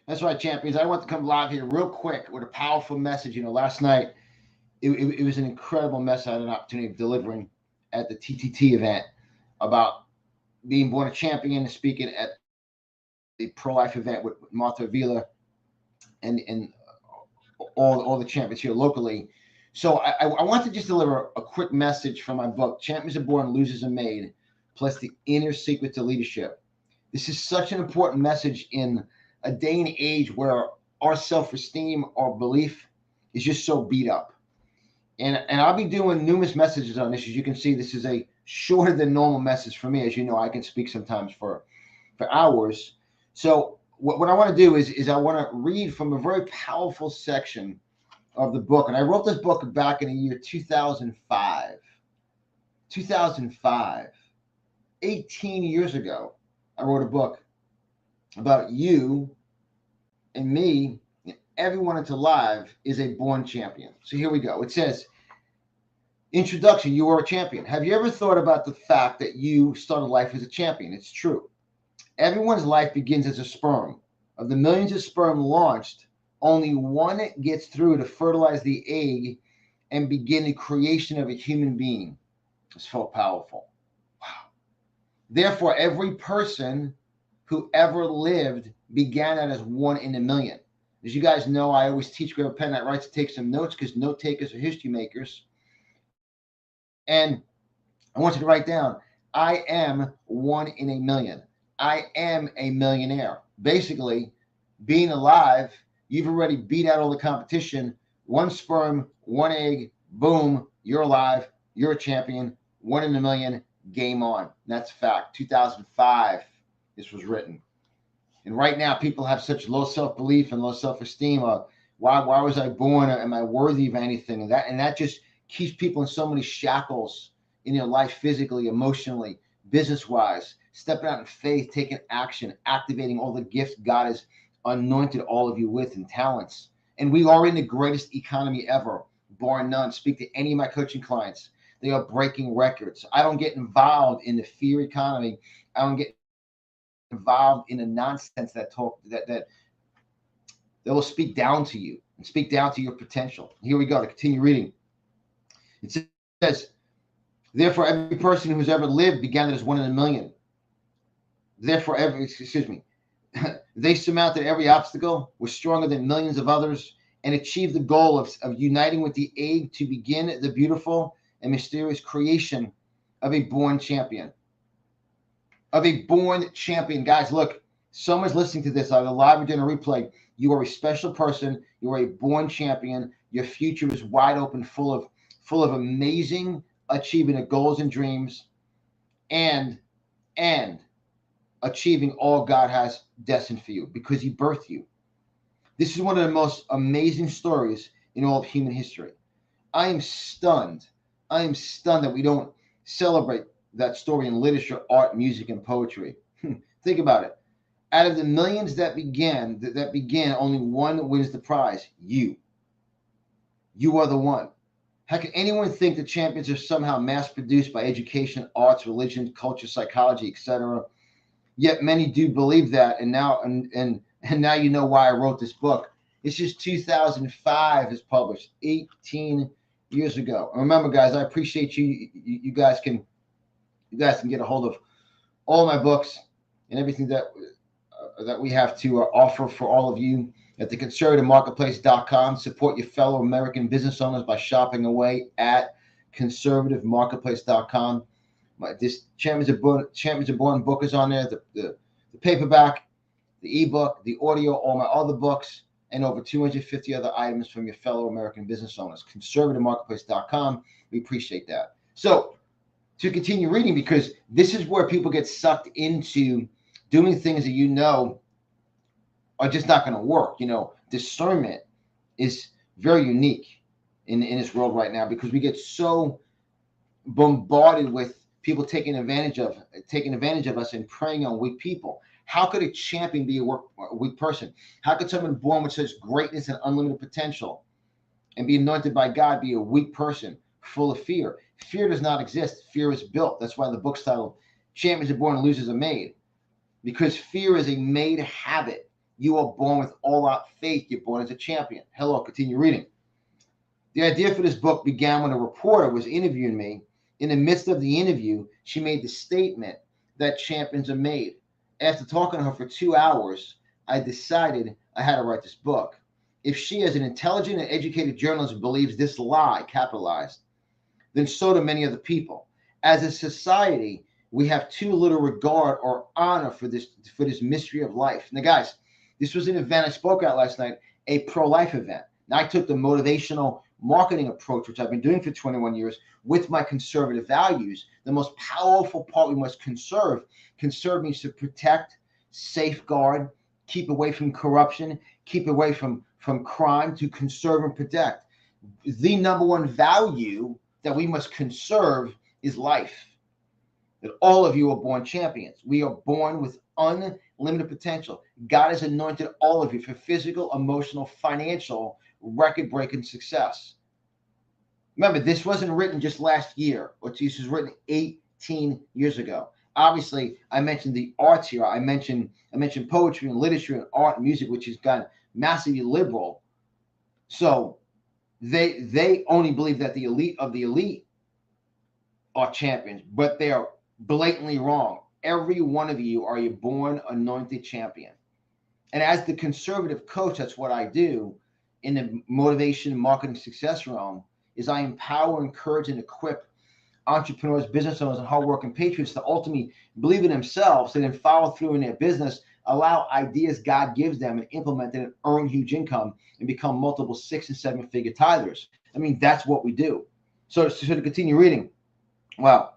That's right, champions. I want to come live here real quick with a powerful message. Last night it was an incredible message I had an opportunity of delivering at the TTT event about being born a champion, speaking at the pro-life event with Martha Avila and all the champions here locally. So I want to just deliver a quick message from my book, Champions Are Born, Losers Are Made, plus the inner secret to leadership. This is such an important message in a day and age where our self-esteem, our belief is just so beat up. And I'll be doing numerous messages on this. As you can see, this is a shorter than normal message for me. As you know, I can speak sometimes for hours. So what I want to do is I want to read from a very powerful section of the book. And I wrote this book back in the year 2005. 2005. 18 years ago, I wrote a book about you and me. Everyone that's alive is a born champion. So here we go. It says, Introduction, you are a champion. Have you ever thought about the fact that you started life as a champion? It's true. Everyone's life begins as a sperm. Of the millions of sperm launched, only one gets through to fertilize the egg and begin the creation of a human being. It's so powerful. Wow. Therefore, every person who ever lived began out as one in a million. As you guys know, I always teach grab a pen that writes to take some notes because note takers are history makers. And I want you to write down, I am one in a million. I am a millionaire. Basically, being alive, you've already beat out all the competition. One sperm, one egg, boom, you're alive. You're a champion. One in a million, game on. That's a fact. 2005, this was written. And right now, people have such low self-belief and low self-esteem. Why was I born? Am I worthy of anything? And that just keeps people in so many shackles in their life, physically, emotionally, business-wise. Stepping out in faith, taking action, activating all the gifts God has anointed all of you with and talents. And we are in the greatest economy ever, bar none. Speak to any of my coaching clients. They are breaking records. I don't get involved in the fear economy. I don't get involved in the nonsense that will speak down to you and speak down to your potential. Here we go to continue reading. It says, therefore, every person who's ever lived began as one in a million. They surmounted every obstacle, were stronger than millions of others, and achieved the goal of uniting with the egg to begin the beautiful and mysterious creation of a born champion. Of a born champion. Guys, look, someone's listening to this either live or during a replay. You are a special person. You are a born champion. Your future is wide open, full of amazing achieving of goals and dreams, and achieving all God has destined for you because He birthed you. This is one of the most amazing stories in all of human history. I am stunned. I am stunned that we don't celebrate that story in literature, art, music, and poetry. Think about it. Out of the millions that began, only one wins the prize. You. You are the one. How can anyone think the champions are somehow mass produced by education, arts, religion, culture, psychology, etc.? Yet many do believe that, and now you know why I wrote this book. It's just 2005 is published, 18 years ago. And remember, guys, I appreciate you. You guys can get a hold of all my books and everything that we have to offer for all of you at the conservativemarketplace.com. Support your fellow American business owners by shopping away at conservativemarketplace.com. This Champions Are Born book is on there, the paperback, the ebook, the audio, all my other books, and over 250 other items from your fellow American business owners. conservativemarketplace.com. We appreciate that. So to continue reading, because this is where people get sucked into doing things that you know are just not going to work. Discernment is very unique in this world right now because we get so bombarded with people taking advantage of us and preying on weak people. How could a champion be a weak person? How could someone born with such greatness and unlimited potential and be anointed by God be a weak person full of fear? Fear does not exist. Fear is built. That's why the book's titled Champions Are Born, Losers Are Made, because fear is a made habit. You are born with all out faith. You're born as a champion. Hello, continue reading. The idea for this book began when a reporter was interviewing me. In the midst of the interview, she made the statement that champions are made. After talking to her for 2 hours, I decided I had to write this book. If she, as an intelligent and educated journalist, believes this lie, capitalized, then so do many other people. As a society, we have too little regard or honor for this mystery of life. Now, guys, this was an event I spoke at last night, a pro-life event. Now, I took the motivational marketing approach, which I've been doing for 21 years, with my conservative values. The most powerful part we must conserve. Conserve means to protect, safeguard, keep away from corruption, keep away from crime, to conserve and protect. The number one value that we must conserve is life. That all of you are born champions. We are born with unlimited potential. God has anointed all of you for physical, emotional, financial, record-breaking success. Remember, this wasn't written just last year, or this was written 18 years ago. Obviously, I mentioned the arts here. I mentioned poetry and literature and art and music, which has gone massively liberal. So they only believe that the elite of the elite are champions, but they are blatantly wrong. Every one of you are a born anointed champion. And as the conservative coach, that's what I do in the motivation, marketing, success realm, is I empower, encourage, and equip entrepreneurs, business owners, and hardworking patriots to ultimately believe in themselves and then follow through in their business, allow ideas God gives them and implement it and earn huge income and become multiple 6- and 7-figure tithers. I mean, that's what we do. So to continue reading, wow.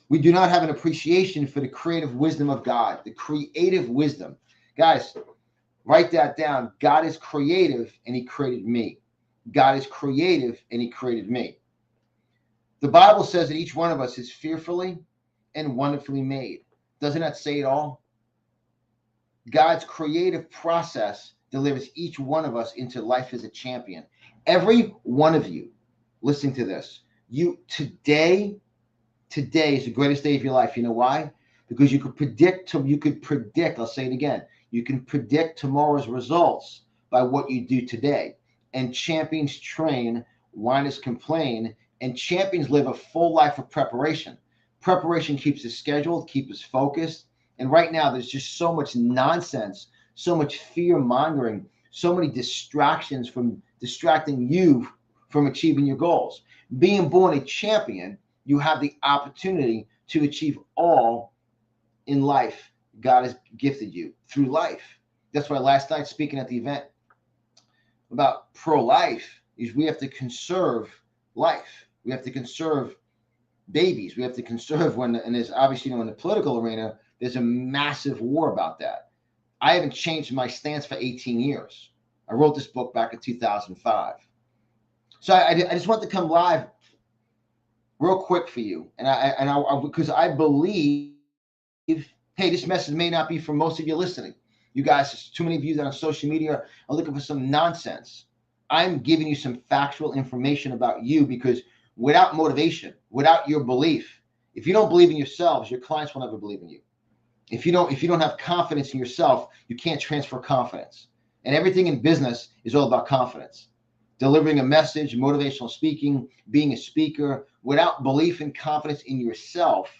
We do not have an appreciation for the creative wisdom of God, the creative wisdom. Guys, write that down. God is creative and he created me. God is creative and he created me. The Bible says that each one of us is fearfully and wonderfully made. Doesn't that say it all? God's creative process delivers each one of us into life as a champion. Every one of you, listen to this. Today is the greatest day of your life. You know why? Because you could predict, I'll say it again, you can predict tomorrow's results by what you do today. And champions train, whiners complain, and champions live a full life of preparation. Preparation keeps us scheduled, keeps us focused. And right now, there's just so much nonsense, so much fear mongering, so many distractions from distracting you from achieving your goals. Being born a champion, you have the opportunity to achieve all in life God has gifted you through life. That's why last night, speaking at the event about pro-life, is we have to conserve life. We have to conserve babies. We have to conserve and there's obviously, in the political arena, there's a massive war about that. I haven't changed my stance for 18 years. I wrote this book back in 2005. So I just want to come live real quick for you. And I because I believe, hey, this message may not be for most of you listening. You guys, too many of you that on social media are looking for some nonsense. I'm giving you some factual information about you, because without motivation, without your belief, if you don't believe in yourselves, your clients will never believe in you. If you don't have confidence in yourself, you can't transfer confidence. And everything in business is all about confidence. Delivering a message, motivational speaking, being a speaker, without belief and confidence in yourself.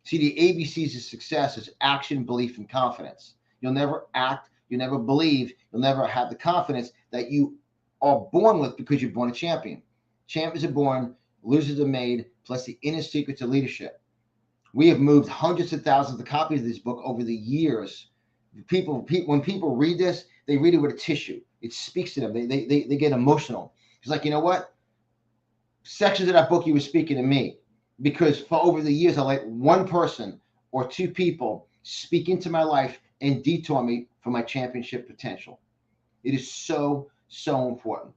See, the ABCs of success is action, belief, and confidence. You'll never act, you'll never believe, you'll never have the confidence that you are born with, because you're born a champion. Champions are born, losers are made, plus the inner secrets of leadership. We have moved hundreds of thousands of copies of this book over the years. When people read this, they read it with a tissue. It speaks to them. They get emotional. It's like, you know what? Sections of that book, you were speaking to me, because for over the years, I let one person or two people speak into my life and detour me from my championship potential. It is so, so important.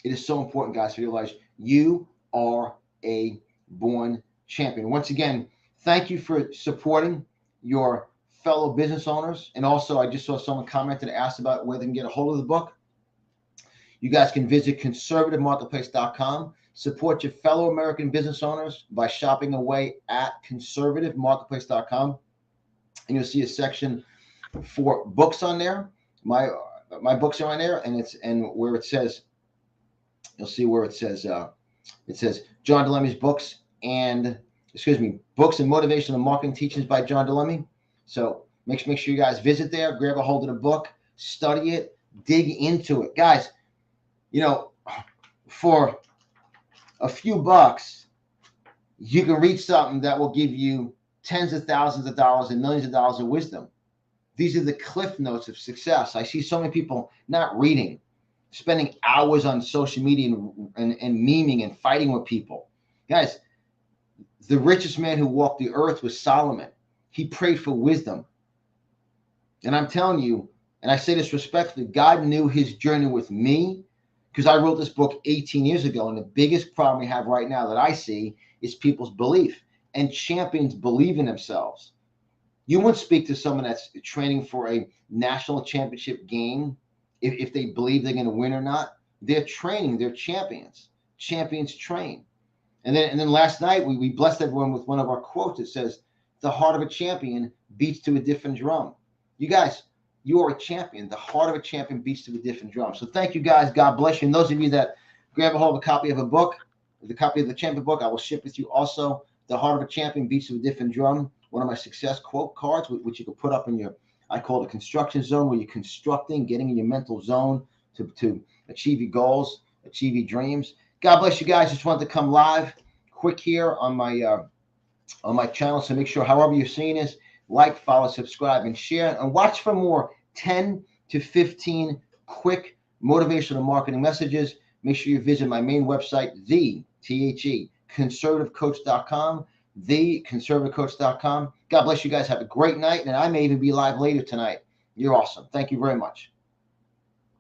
It is so important, guys, to realize you are a born champion. Once again, thank you for supporting your fellow business owners. And also, I just saw someone commented and asked about where they can get a hold of the book. You guys can visit conservativemarketplace.com. Support your fellow American business owners by shopping away at conservativemarketplace.com. and you'll see a section for books on there. My books are on there, and where it says, you'll see where it says John Delemmy's books and books and motivational marketing teachings by John Delemy. So make sure you guys visit there, grab a hold of the book, study it, dig into it, guys. You know, for a few bucks, you can read something that will give you tens of thousands of dollars and millions of dollars of wisdom. These are the cliff notes of success. I see so many people not reading, spending hours on social media and memeing and fighting with people. Guys, the richest man who walked the earth was Solomon. He prayed for wisdom. And I'm telling you, and I say this respectfully, God knew his journey with me, because I wrote this book 18 years ago. And the biggest problem we have right now that I see is people's belief. And champions believe in themselves. You wouldn't speak to someone that's training for a national championship game if they believe they're going to win or not. They're training. They're champions. Champions train. And then last night we blessed everyone with one of our quotes. It says, "The heart of a champion beats to a different drum." You guys, you are a champion. The heart of a champion beats to a different drum. So thank you guys. God bless you. And those of you that grab a hold of a copy of a book, the copy of the champion book, I will ship with you also. The heart of a champion beats to a different drum. One of my success quote cards, which you can put up in your, I call it a construction zone, where you're constructing, getting in your mental zone to achieve your goals, achieve your dreams. God bless you guys. Just wanted to come live quick here on my channel. So make sure, however you're seeing this, like, follow, subscribe, and share. And watch for more 10 to 15 quick motivational marketing messages. Make sure you visit my main website, conservativecoach.com. theconservativecoach.com. God bless you guys. Have a great night, and I may even be live later tonight. You're awesome. Thank you very much.